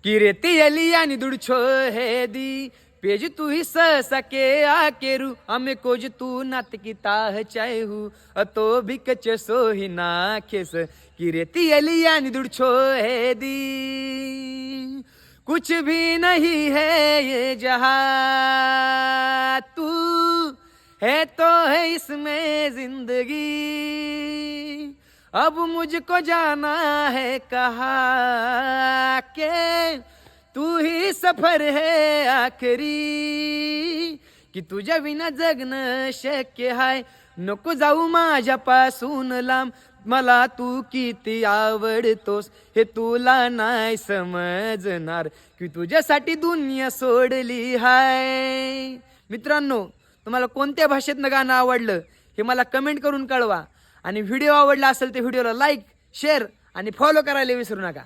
कि रेती अलियानी दुड़छो है दी पेज तू ही सके आकेरू हमें कोज तू नात की ताह चाहू तो भी कच सो ही नाखेस कि रेती अलियानी दुड़छो है दी कुछ भी नहीं है ये जहां तू है तो है इसमें जिंदगी अब मुझको जाना है कहाँ के तू ही सफर है आखरी की तुझ्या विना जगणं शक्य हाय नको जाऊ माझ्यापासून लांब मला तू किती आवडतोस हे तुला नाही समजणार की तुझ्यासाठी दुनिया सोडली हाय. मित्रांनो, तुम्हाला कोणत्या भाषेतनं गाणं आवडलं हे मला कमेंट करून कळवा आणि व्हिडिओ आवडला असेल तर व्हिडिओला लाईक शेअर आणि फॉलो करायला विसरू नका.